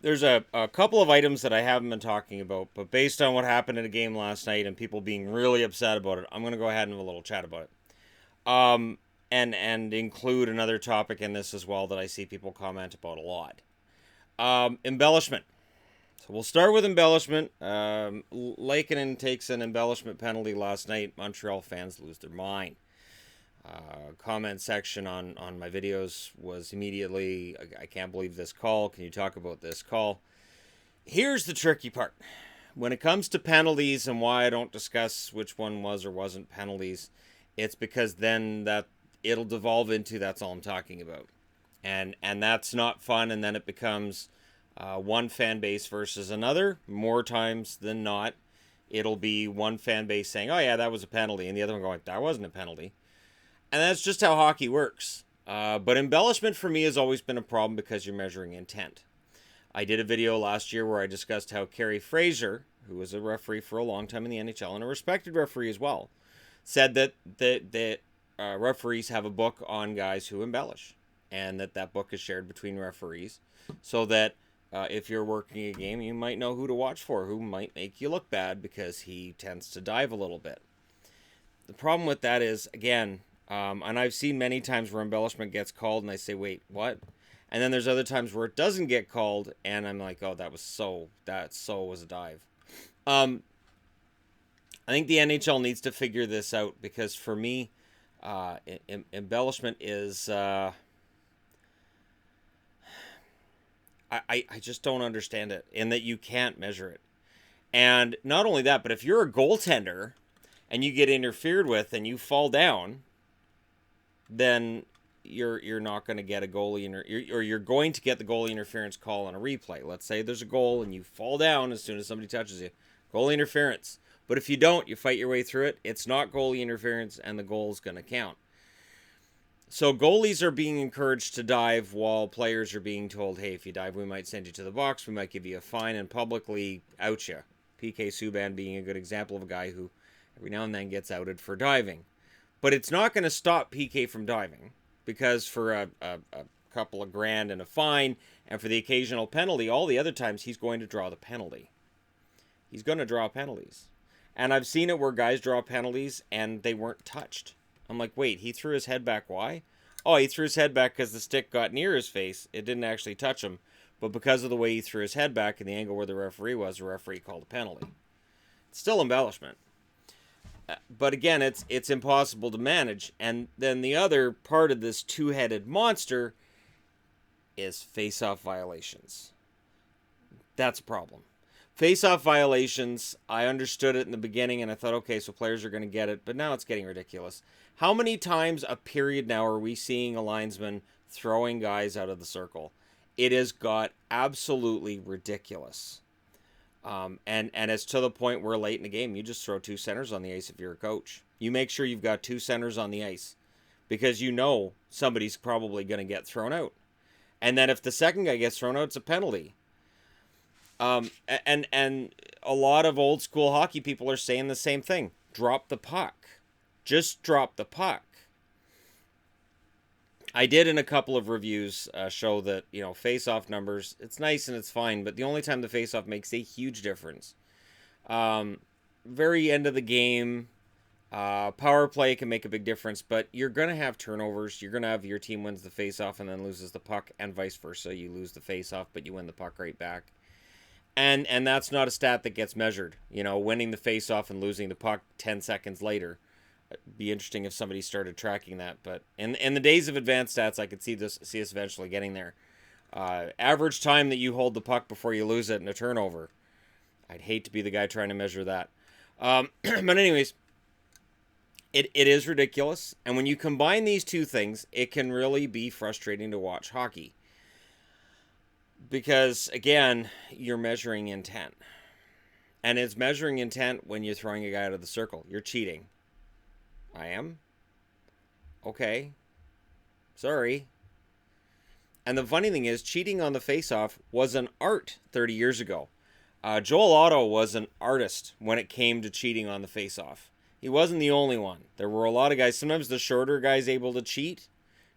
there's a couple of items that I haven't been talking about, but based on what happened in a game last night and people being really upset about it, I'm going to go ahead and have a little chat about it. And include another topic in this as well that I see people comment about a lot. Embellishment. So we'll start with embellishment. Lakeinen takes an embellishment penalty last night. Montreal fans lose their mind. Comment section on my videos was immediately, I can't believe this call. Can you talk about this call? Here's the tricky part. When it comes to penalties and why I don't discuss which one was or wasn't penalties, it's because then that it'll devolve into that's all I'm talking about. And that's not fun, and then it becomes one fan base versus another. More times than not, it'll be one fan base saying, oh yeah, that was a penalty, and the other one going, that wasn't a penalty. And that's just how hockey works. But embellishment for me has always been a problem because you're measuring intent. I did a video last year where I discussed how Kerry Fraser, who was a referee for a long time in the NHL and a respected referee as well, said that referees have a book on guys who embellish, and that book is shared between referees so that if you're working a game, you might know who to watch for, who might make you look bad because he tends to dive a little bit. The problem with that is, again, and I've seen many times where embellishment gets called and I say, wait, what? And then there's other times where it doesn't get called and I'm like, oh, that was a dive. I think the NHL needs to figure this out because for me, embellishment is... I just don't understand it in that you can't measure it. And not only that, but if you're a goaltender and you get interfered with and you fall down, then you're not going to get a goalie or you're going to get the goalie interference call on a replay. Let's say there's a goal and you fall down as soon as somebody touches you. Goalie interference. But if you don't, you fight your way through it. It's not goalie interference and the goal is going to count. So goalies are being encouraged to dive while players are being told, hey, if you dive, we might send you to the box. We might give you a fine and publicly out you. PK Subban being a good example of a guy who every now and then gets outed for diving. But it's not going to stop PK from diving because for a couple of grand and a fine and for the occasional penalty, all the other times he's going to draw the penalty. He's going to draw penalties. And I've seen it where guys draw penalties and they weren't touched. I'm like, wait, he threw his head back. Why? Oh, he threw his head back because the stick got near his face. It didn't actually touch him. But because of the way he threw his head back and the angle where the referee was, the referee called a penalty. It's still embellishment. But again, it's impossible to manage. And then the other part of this two-headed monster is face-off violations. That's a problem. Face-off violations, I understood it in the beginning, and I thought, okay, so players are going to get it. But now it's getting ridiculous. How many times a period now are we seeing a linesman throwing guys out of the circle? It has got absolutely ridiculous. And it's to the point where late in the game, you just throw two centers on the ice if you're a coach. You make sure you've got two centers on the ice because you know somebody's probably going to get thrown out. And then if the second guy gets thrown out, it's a penalty. And a lot of old school hockey people are saying the same thing. Drop the puck. Just drop the puck. I did in a couple of reviews show that, face-off numbers, it's nice and it's fine, but the only time the face-off makes a huge difference. Very end of the game, power play can make a big difference, but you're going to have turnovers. You're going to have your team wins the face-off and then loses the puck, and vice versa. You lose the face-off, but you win the puck right back. And that's not a stat that gets measured. Winning the face-off and losing the puck 10 seconds later. It'd be interesting if somebody started tracking that, but in the days of advanced stats, I could see us eventually getting there. Average time that you hold the puck before you lose it in a turnover. I'd hate to be the guy trying to measure that. But anyways, it is ridiculous, and when you combine these two things, it can really be frustrating to watch hockey. Because, again, you're measuring intent. And it's measuring intent when you're throwing a guy out of the circle. You're cheating. I am? Okay. Sorry. And the funny thing is, cheating on the face-off was an art 30 years ago. Joel Otto was an artist when it came to cheating on the face-off. He wasn't the only one. There were a lot of guys. Sometimes the shorter guy's able to cheat.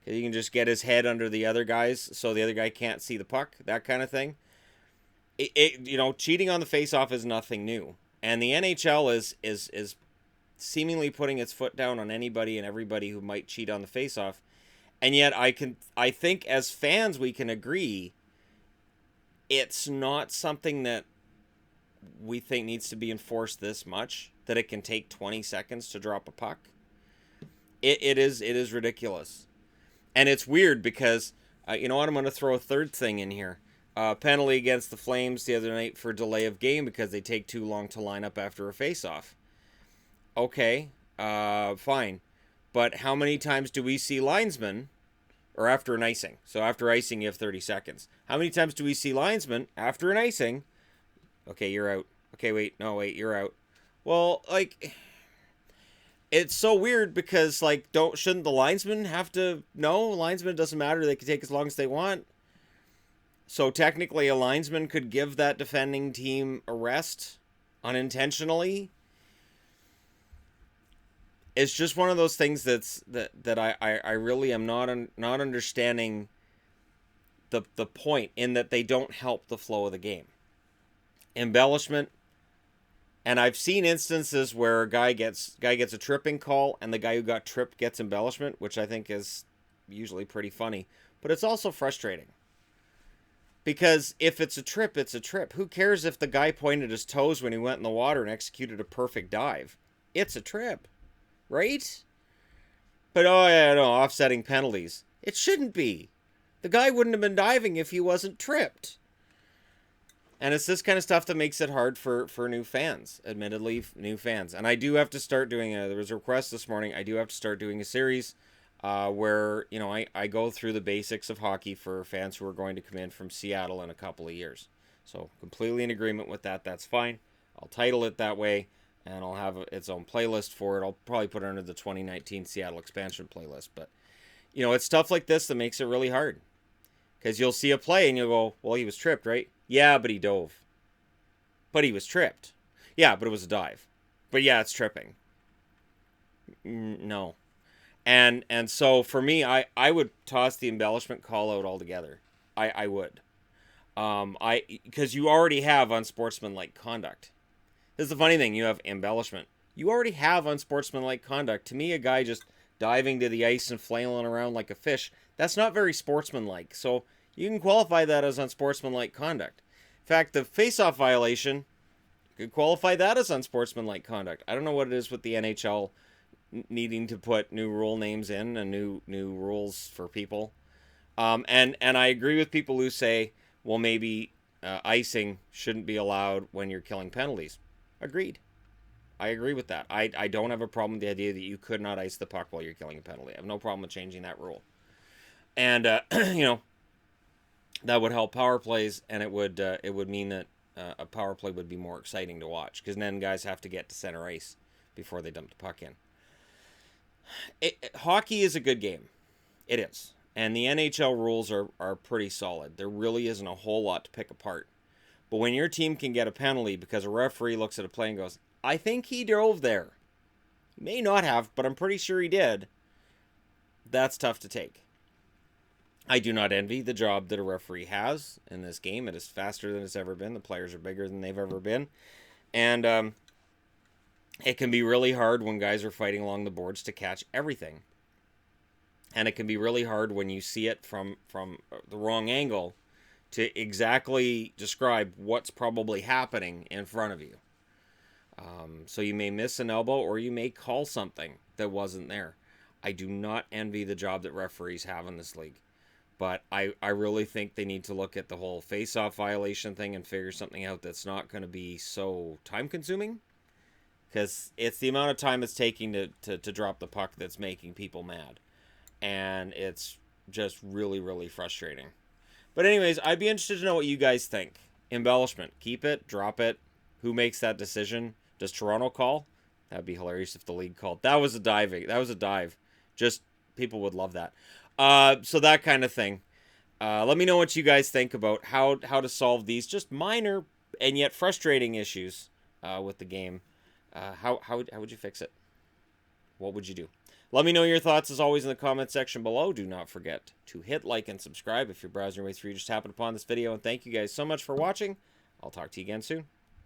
Because he can just get his head under the other guys so the other guy can't see the puck. That kind of thing. cheating on the face-off is nothing new, and the NHL is seemingly putting its foot down on anybody and everybody who might cheat on the face-off. And yet I think as fans we can agree it's not something that we think needs to be enforced this much, that it can take 20 seconds to drop a puck. It is ridiculous. And it's weird because, you know what, I'm going to throw a third thing in here. Penalty against the Flames the other night for delay of game because they take too long to line up after a face-off. Okay, fine. But how many times do we see linesmen, or after an icing? So after icing, you have 30 seconds. How many times do we see linesmen after an icing? Okay, you're out. Okay, wait, you're out. Well, like, it's so weird because, like, shouldn't the linesman have to know? Linesman, doesn't matter. They can take as long as they want. So technically, a linesman could give that defending team a rest unintentionally. It's just one of those things that I really am not understanding the point, in that they don't help the flow of the game. Embellishment, and I've seen instances where a guy gets a tripping call and the guy who got tripped gets embellishment, which I think is usually pretty funny, but it's also frustrating. Because if it's a trip, it's a trip. Who cares if the guy pointed his toes when he went in the water and executed a perfect dive? It's a trip. Right? But, offsetting penalties. It shouldn't be. The guy wouldn't have been diving if he wasn't tripped. And it's this kind of stuff that makes it hard for new fans. Admittedly, new fans. And I do have to start doing there was a request this morning. I do have to start doing a series where, I go through the basics of hockey for fans who are going to come in from Seattle in a couple of years. So, completely in agreement with that. That's fine. I'll title it that way. And I'll have its own playlist for it. I'll probably put it under the 2019 Seattle expansion playlist. But, it's stuff like this that makes it really hard. Because you'll see a play and you'll go, well, he was tripped, right? Yeah, but he dove. But he was tripped. Yeah, but it was a dive. But yeah, it's tripping. No. And so for me, I would toss the embellishment call out altogether. I would. Because you already have unsportsmanlike conduct. This is the funny thing. You have embellishment. You already have unsportsmanlike conduct. To me, a guy just diving to the ice and flailing around like a fish, that's not very sportsmanlike. So you can qualify that as unsportsmanlike conduct. In fact, the face-off violation, you could qualify that as unsportsmanlike conduct. I don't know what it is with the NHL needing to put new rule names in and new rules for people. And I agree with people who say, well, maybe icing shouldn't be allowed when you're killing penalties. Agreed. I agree with that. I don't have a problem with the idea that you could not ice the puck while you're killing a penalty. I have no problem with changing that rule. And, that would help power plays, and it would mean that a power play would be more exciting to watch, because then guys have to get to center ice before they dump the puck in. Hockey is a good game. It is. And the NHL rules are pretty solid. There really isn't a whole lot to pick apart. But when your team can get a penalty because a referee looks at a play and goes, I think he drove there. He may not have, but I'm pretty sure he did. That's tough to take. I do not envy the job that a referee has in this game. It is faster than it's ever been. The players are bigger than they've ever been. And it can be really hard when guys are fighting along the boards to catch everything. And it can be really hard when you see it from the wrong angle to exactly describe what's probably happening in front of you. So you may miss an elbow, or you may call something that wasn't there. I do not envy the job that referees have in this league. But I really think they need to look at the whole face-off violation thing and figure something out that's not going to be so time-consuming. Because it's the amount of time it's taking to drop the puck that's making people mad. And it's just really, really frustrating. But anyways, I'd be interested to know what you guys think. Embellishment. Keep it, drop it. Who makes that decision? Does Toronto call? That'd be hilarious if the league called. That was a dive. Just, people would love that. So that kind of thing. Let me know what you guys think about how to solve these just minor and yet frustrating issues with the game. How would you fix it? What would you do? Let me know your thoughts as always in the comment section below. Do not forget to hit like and subscribe if you're browsing your way through. You just happened upon this video. And thank you guys so much for watching. I'll talk to you again soon.